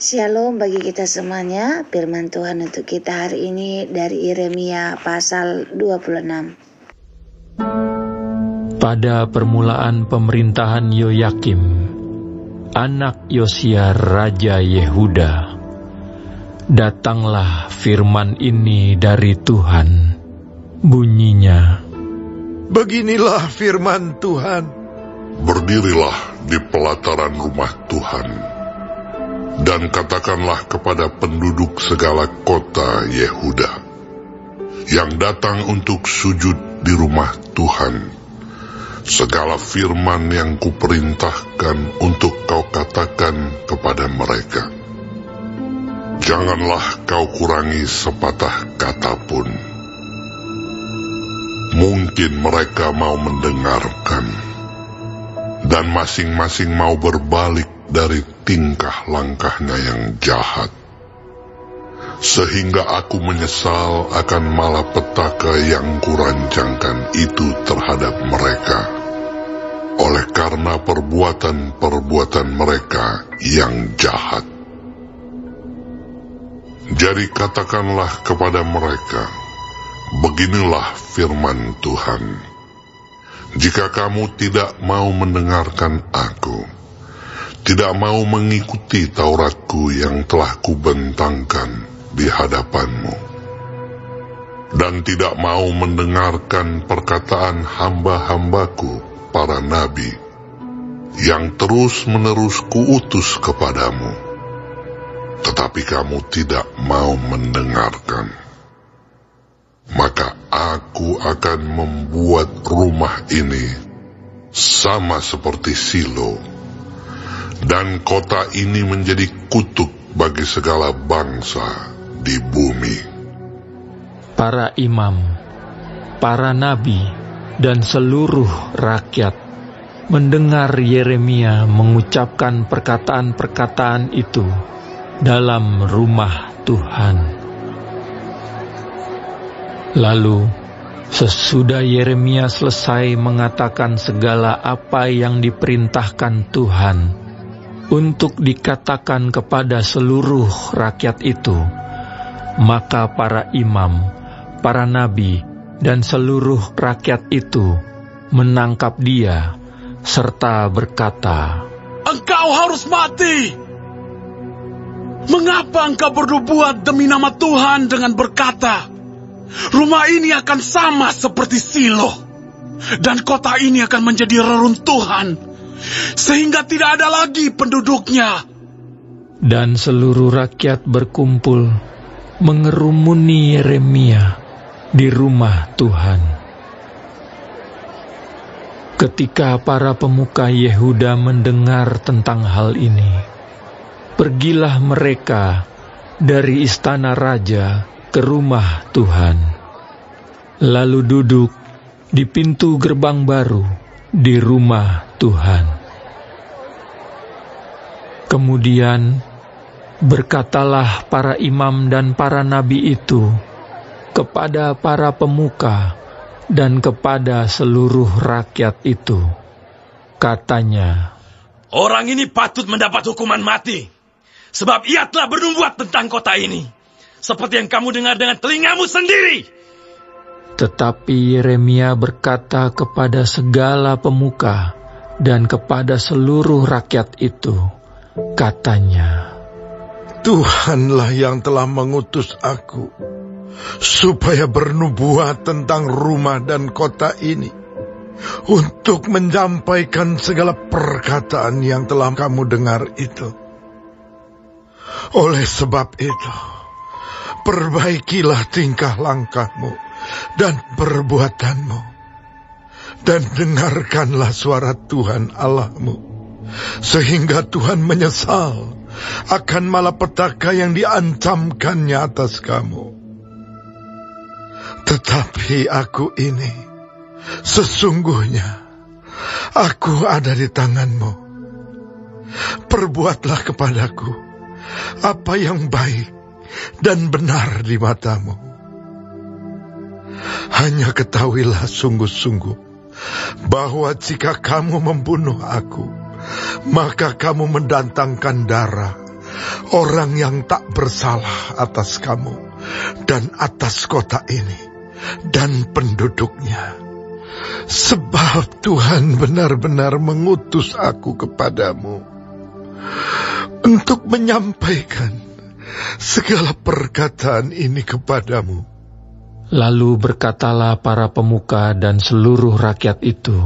Shalom bagi kita semuanya. Firman Tuhan untuk kita hari ini dari Yeremia pasal 26. Pada permulaan pemerintahan Yoyakim, anak Yosia Raja Yehuda, datanglah firman ini dari Tuhan. Bunyinya, beginilah firman Tuhan. Berdirilah di pelataran rumah Tuhan, dan katakanlah kepada penduduk segala kota Yehuda, yang datang untuk sujud di rumah Tuhan, segala firman yang kuperintahkan untuk kau katakan kepada mereka. Janganlah kau kurangi sepatah kata pun. Mungkin mereka mau mendengarkan, dan masing-masing mau berbalik dari tingkah langkahnya yang jahat, sehingga aku menyesal akan malapetaka yang kurancangkan itu terhadap mereka, oleh karena perbuatan-perbuatan mereka yang jahat. Jadi katakanlah kepada mereka, beginilah firman Tuhan. Jika kamu tidak mau mendengarkan aku, tidak mau mengikuti Tauratku yang telah kubentangkan di hadapanmu, dan tidak mau mendengarkan perkataan hamba-hambaku, para nabi, yang terus-menerus kuutus kepadamu, tetapi kamu tidak mau mendengarkan, maka aku akan membuat rumah ini sama seperti Silo, dan kota ini menjadi kutuk bagi segala bangsa di bumi. para imam, para nabi, dan seluruh rakyat mendengar Yeremia mengucapkan perkataan-perkataan itu dalam rumah Tuhan. Lalu, sesudah Yeremia selesai mengatakan segala apa yang diperintahkan Tuhan untuk dikatakan kepada seluruh rakyat itu, maka para imam, para nabi, dan seluruh rakyat itu menangkap dia, serta berkata, "Engkau harus mati! Mengapa engkau bernubuat demi nama Tuhan dengan berkata, rumah ini akan sama seperti Silo, dan kota ini akan menjadi reruntuhan, sehingga tidak ada lagi penduduknya?" Dan seluruh rakyat berkumpul mengerumuni Yeremia di rumah Tuhan. Ketika para pemuka Yehuda mendengar tentang hal ini, pergilah mereka dari istana raja ke rumah Tuhan, lalu duduk di pintu gerbang baru di rumah Tuhan. Kemudian berkatalah para imam dan para nabi itu kepada para pemuka dan kepada seluruh rakyat itu. Katanya, "Orang ini patut mendapat hukuman mati, sebab ia telah bernubuat tentang kota ini, seperti yang kamu dengar dengan telingamu sendiri." Tetapi Yeremia berkata kepada segala pemuka dan kepada seluruh rakyat itu, katanya, Tuhanlah yang telah mengutus aku, supaya bernubuat tentang rumah dan kota ini, untuk menyampaikan segala perkataan yang telah kamu dengar itu. Oleh sebab itu, perbaikilah tingkah langkahmu dan perbuatanmu, dan dengarkanlah suara Tuhan Allahmu, sehingga Tuhan menyesal akan malapetaka yang diancamkannya atas kamu. Tetapi aku ini, sesungguhnya aku ada di tanganmu. Perbuatlah kepadaku apa yang baik dan benar di matamu. Hanya ketahuilah sungguh-sungguh bahwa jika kamu membunuh aku, maka kamu mendatangkan darah orang yang tak bersalah atas kamu dan atas kota ini dan penduduknya. Sebab Tuhan benar-benar mengutus aku kepadamu untuk menyampaikan segala perkataan ini kepadamu. Lalu berkatalah para pemuka dan seluruh rakyat itu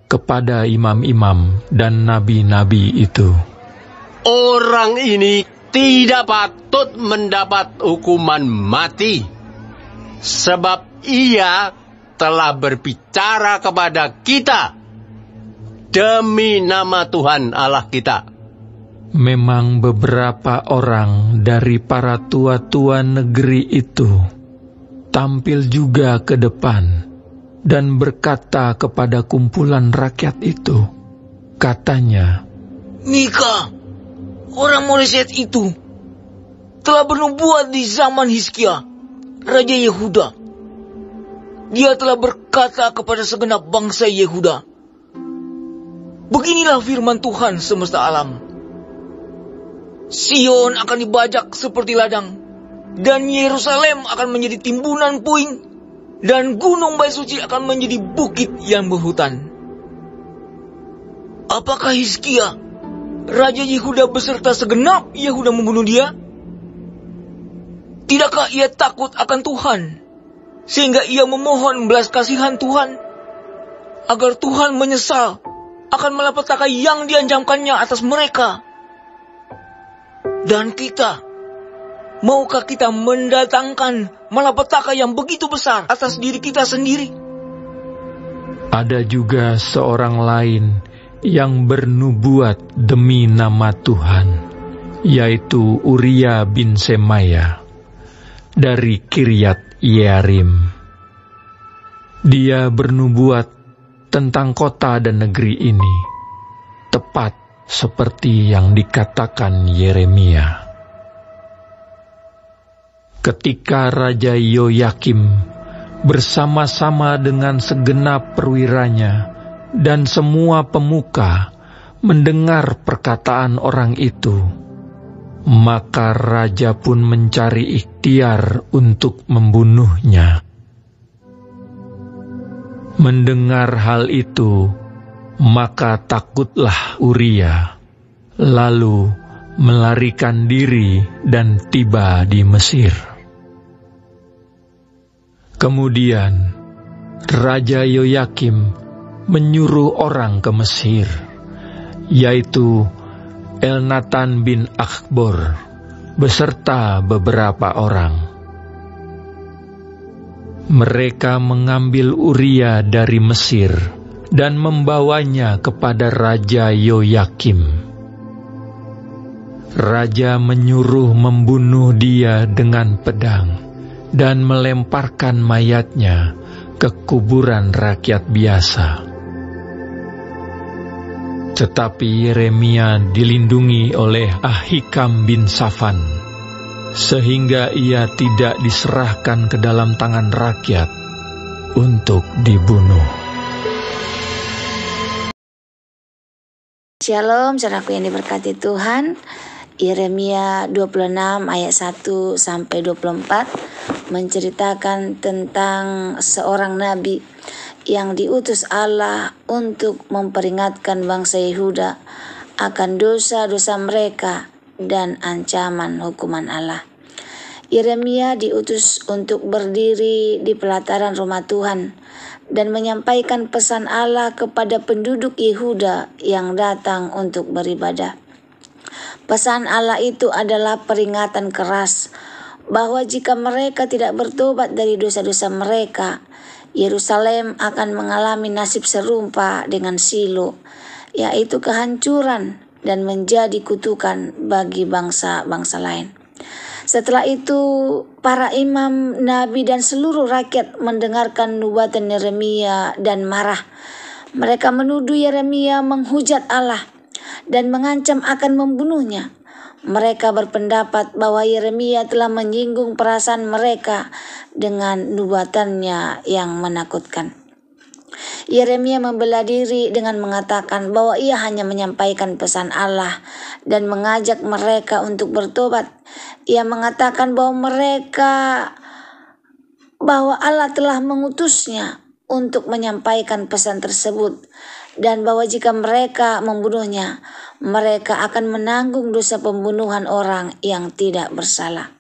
kepada imam-imam dan nabi-nabi itu, orang ini tidak patut mendapat hukuman mati, sebab ia telah berbicara kepada kita demi nama Tuhan Allah kita. Memang beberapa orang dari para tua-tua negeri itu tampil juga ke depan dan berkata kepada kumpulan rakyat itu, katanya, Mika, orang Moreset itu, telah bernubuat di zaman Hizkia, Raja Yehuda. Dia telah berkata kepada segenap bangsa Yehuda, beginilah firman Tuhan semesta alam. Sion akan dibajak seperti ladang, dan Yerusalem akan menjadi timbunan puing, dan gunung Bait Suci akan menjadi bukit yang berhutan. Apakah Hizkia, Raja Yehuda beserta segenap Yehuda membunuh dia? Tidakkah ia takut akan Tuhan, sehingga ia memohon belas kasihan Tuhan, agar Tuhan menyesal akan malapetaka yang dianjamkannya atas mereka? Dan kita, maukah kita mendatangkan malapetaka yang begitu besar atas diri kita sendiri? ada juga seorang lain yang bernubuat demi nama Tuhan, yaitu Uria bin Semaya dari Kiryat Yearim. Dia bernubuat tentang kota dan negeri ini, tepat seperti yang dikatakan Yeremia. Ketika Raja Yoyakim bersama-sama dengan segenap perwiranya dan semua pemuka mendengar perkataan orang itu, maka raja pun mencari ikhtiar untuk membunuhnya. Mendengar hal itu, maka takutlah Uria, lalu melarikan diri dan tiba di Mesir. Kemudian Raja Yoyakim menyuruh orang ke Mesir, yaitu Elnatan bin Akhbor beserta beberapa orang. Mereka mengambil Uria dari Mesir dan membawanya kepada Raja Yoyakim. Raja menyuruh membunuh dia dengan pedang dan melemparkan mayatnya ke kuburan rakyat biasa. Tetapi Yeremia dilindungi oleh Ahikam bin Safan, sehingga ia tidak diserahkan ke dalam tangan rakyat untuk dibunuh. Shalom, saudaraku yang diberkati Tuhan. Yeremia 26 ayat 1 sampai 24 menceritakan tentang seorang nabi yang diutus Allah untuk memperingatkan bangsa Yehuda akan dosa-dosa mereka dan ancaman hukuman Allah. Yeremia diutus untuk berdiri di pelataran rumah Tuhan dan menyampaikan pesan Allah kepada penduduk Yehuda yang datang untuk beribadah. Pesan Allah itu adalah peringatan keras bahwa jika mereka tidak bertobat dari dosa-dosa mereka, Yerusalem akan mengalami nasib serupa dengan Silo, yaitu kehancuran dan menjadi kutukan bagi bangsa-bangsa lain. Setelah itu, para imam, nabi, dan seluruh rakyat mendengarkan nubuatan Yeremia dan marah. Mereka menuduh Yeremia menghujat Allah dan mengancam akan membunuhnya. Mereka berpendapat bahwa Yeremia telah menyinggung perasaan mereka dengan nubuatannya yang menakutkan. Yeremia membela diri dengan mengatakan bahwa ia hanya menyampaikan pesan Allah dan mengajak mereka untuk bertobat. Ia mengatakan bahwa Allah telah mengutusnya untuk menyampaikan pesan tersebut, dan bahwa jika mereka membunuhnya, mereka akan menanggung dosa pembunuhan orang yang tidak bersalah.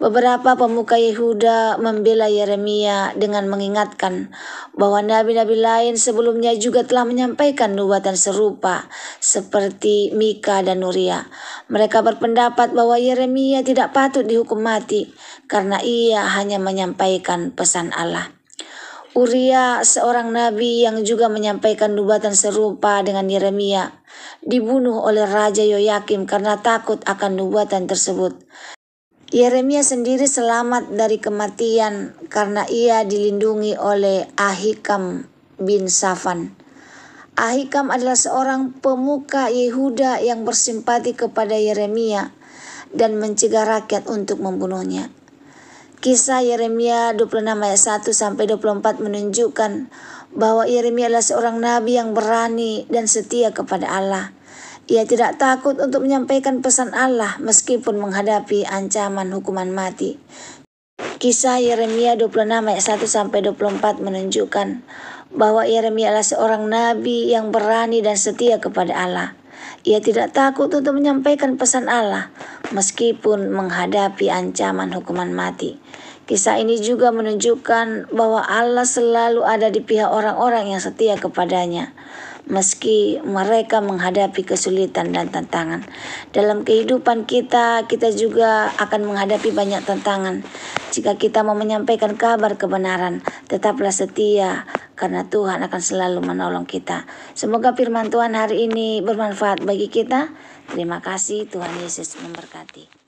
Beberapa pemuka Yehuda membela Yeremia dengan mengingatkan bahwa nabi-nabi lain sebelumnya juga telah menyampaikan nubuatan serupa seperti Mika dan Nuria. Mereka berpendapat bahwa Yeremia tidak patut dihukum mati karena ia hanya menyampaikan pesan Allah. Uria, seorang nabi yang juga menyampaikan nubuatan serupa dengan Yeremia, dibunuh oleh Raja Yoyakim karena takut akan nubuatan tersebut. Yeremia sendiri selamat dari kematian karena ia dilindungi oleh Ahikam bin Safan. Ahikam adalah seorang pemuka Yehuda yang bersimpati kepada Yeremia dan mencegah rakyat untuk membunuhnya. Kisah Yeremia 26 ayat 1-24 menunjukkan bahwa Yeremia adalah seorang nabi yang berani dan setia kepada Allah. Ia tidak takut untuk menyampaikan pesan Allah meskipun menghadapi ancaman hukuman mati. Kisah Yeremia 26 ayat 1-24 menunjukkan bahwa Yeremia adalah seorang nabi yang berani dan setia kepada Allah. Ia tidak takut untuk menyampaikan pesan Allah meskipun menghadapi ancaman hukuman mati. Kisah ini juga menunjukkan bahwa Allah selalu ada di pihak orang-orang yang setia kepadanya, meski mereka menghadapi kesulitan dan tantangan. Dalam kehidupan kita juga akan menghadapi banyak tantangan. Jika kita mau menyampaikan kabar kebenaran, tetaplah setia karena Tuhan akan selalu menolong kita. Semoga firman Tuhan hari ini bermanfaat bagi kita. Terima kasih, Tuhan Yesus memberkati.